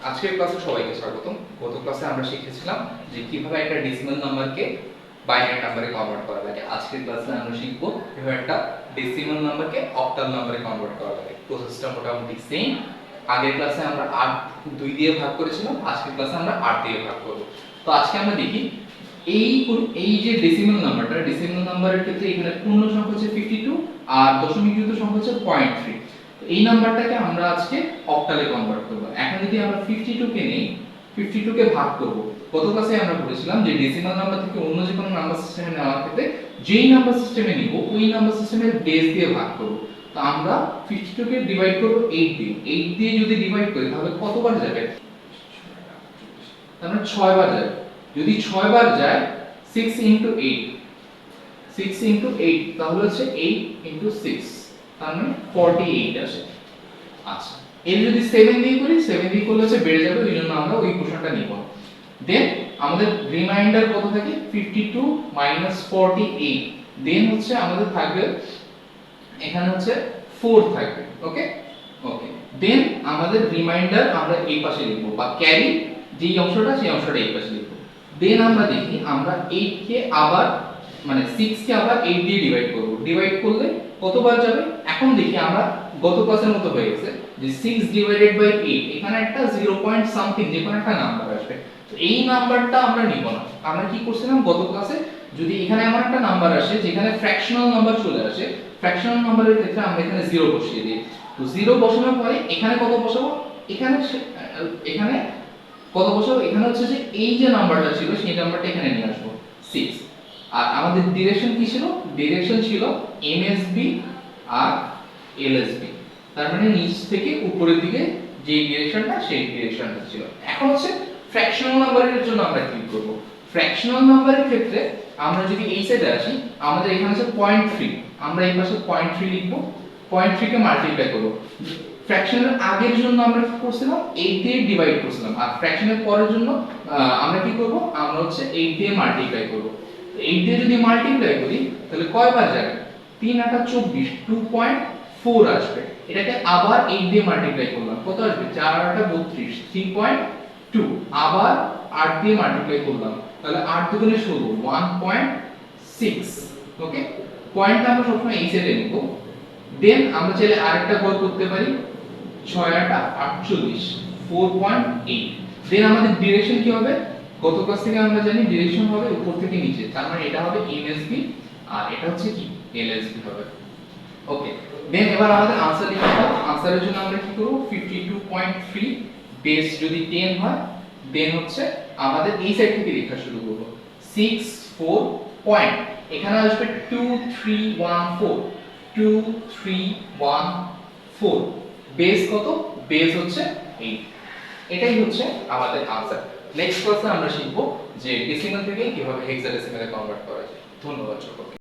আজকের ক্লাসে সবাইকে স্বাগতম। গত ক্লাসে আমরা শিখেছিলাম যে কিভাবে একটা ডেসিমাল নাম্বারকে বাইনারি নাম্বারে কনভার্ট করা লাগে। আজকের ক্লাসে আমরা শিখব কিভাবে একটা ডেসিমাল নাম্বারকে অক্টাল নাম্বারে কনভার্ট করা লাগে। প্রসেসটা মোটামুটি সেম। আগের ক্লাসে আমরা 8 2 দিয়ে ভাগ করেছিলাম, আজকের ক্লাসে আমরা 8 দিয়ে ভাগ করব। তো আজকে আমরা দেখি এই যে ডেসিমাল নাম্বারের ক্ষেত্রে এখানে পূর্ণ সংখ্যা হচ্ছে 52 আর দশমিক যুক্ত সংখ্যা হচ্ছে 0.3। এই নাম্বারটাকে আমরা আজকে অক্টালে কনভার্ট করব। এখন যদি আমরা 52 কে নেই, 52 কে ভাগ করব। গত ক্লাসে আমরা বলেছিলাম যে ডেসিমাল নাম্বার থেকে অন্য যে কোনো নাম্বার সিস্টেমে নেওয়ার ক্ষেত্রে যেই নাম্বার সিস্টেমে নিব ওই নাম্বার সিস্টেমের বেস দিয়ে ভাগ করব। তো আমরা 52 কে ডিভাইড করব 8 দিয়ে। 8 দিয়ে যদি ডিভাইড করি তাহলে কতবার যাবে? তাহলে 6 বার যাবে। যদি 6 বার যায় 6 8 6 8 তাহলে হচ্ছে 8 6, তার মানে 48 আসে। আচ্ছা, এর যদি 7 দিয়ে করি, 7 দিয়ে করলে হচ্ছে বেড়ে যাবে, ওই জন্য আমরা ওই পোরশনটা নিব। দেন আমাদের রিমাইন্ডার কত থাকে? 52 48। দেন হচ্ছে আমাদের থাকবে এখানে হচ্ছে 4 থাকবে। ওকে ওকে, দেন আমাদের রিমাইন্ডার আমরা এই পাশে লিখব, বা ক্যারি যেই অংশটা সেই অংশটা এই পাশে লিখব। দেন আমরা দেখি আমরা 8 কে আবার মানে 6 কে আবার 8 দিয়ে ডিভাইড করব। ডিভাইড করলে কতবার যাবে? এখন দেখি আমরা গত ক্লাসের মতো হয়ে গেছে যে 6 ডিভাইডেড বাই 8, এখানে একটা 0 পয়েন্ট সামথিং যে কোনো একটা নাম্বার আসবে। তো এই নাম্বারটা আমরা নিব না। আমরা কি করছিলাম গত ক্লাসে, যদি এখানে এমন একটা নাম্বার আসে যেখানে ফ্র্যাকশনাল নাম্বার চলে আসে, ফ্র্যাকশনাল নাম্বারের ক্ষেত্রে আমরা এখানে 0 বসিয়ে দিই। তো 0 বসানোর পরে এখানে কত বসাবো? এখানে এখানে কত বসাবো? এখানে হচ্ছে যে এই যে নাম্বারটা ছিল সেই নাম্বারটা এখানে নিয়ে আসবো 6। আর আমাদের ডিরেকশন কি ছিল? ডিরেকশন ছিল এমএসবি আর এলএসবি, তার মানে নিচ থেকে উপরের দিকে যে ডিরেকশনটা সেই ডিরেকশনটা ছিল। এখন হচ্ছে ফ্র্যাকশনাল নাম্বারের জন্য আমরা কি করব? ফ্র্যাকশনাল নাম্বারের ক্ষেত্রে আমরা যদি এই সাইডে আসি, আমাদের এখানে আছে 0.3, আমরা এই পাশে 0.3 লিখব। 0.3 কে মাল্টিপ্লাই করব। ফ্র্যাকশনের আগের জন্য আমরা কি করছিলাম? 8 দিয়ে ডিভাইড করছিলাম, আর ফ্র্যাকশনের পরের জন্য আমরা কি করব? আমরা হচ্ছে 8 দিয়ে মাল্টিপ্লাই করব। 8 দিয়ে যদি মাল্টিপ্লাই করি তাহলে কয়বার যাবে? 3 8 24, 2.4 আসবে। এটাকে আবার 8 দিয়ে মাল্টিপ্লাই করলাম, কত আসবে? 4 8 32, 3.2। আবার 8 দিয়ে মাল্টিপ্লাই করলাম, তাহলে 8 দুগুণে 16, 1.6। ওকে, পয়েন্টটা আমরা সবসময় এই সাইডে নিব। দেন আমরা চাইলে আরেকটা গড় করতে পারি, 6 8 48, 4.8। দেন আমাদের ডিরেকশন কি হবে? গত ক্লাস থেকে আমরা জানি ডিরেকশন হবে উপর থেকে নিচে, তার মানে এটা হবে এমএসবি আর এটা হচ্ছে কি এলএসবি হবে। ওকে, দেন এবার আমাদের आंसर লিখতে হবে। आंसरेর জন্য আমরা কি করব? 52.3 বেস যদি 10 হয়, দেন হচ্ছে আমাদের এই সাইড থেকে লেখা শুরু করব। 6 4 পয়েন্ট, এখানে আসবে 2314, 2314। বেস কত? বেস হচ্ছে 8। এটাই হচ্ছে আমাদের आंसर। নেক্সট ক্লাসে আমরা শিখব যে ডেসিমাল থেকে কিভাবে হেক্সাডেসিমালে কনভার্ট করা যায়। ধন্যবাদ সকলকে।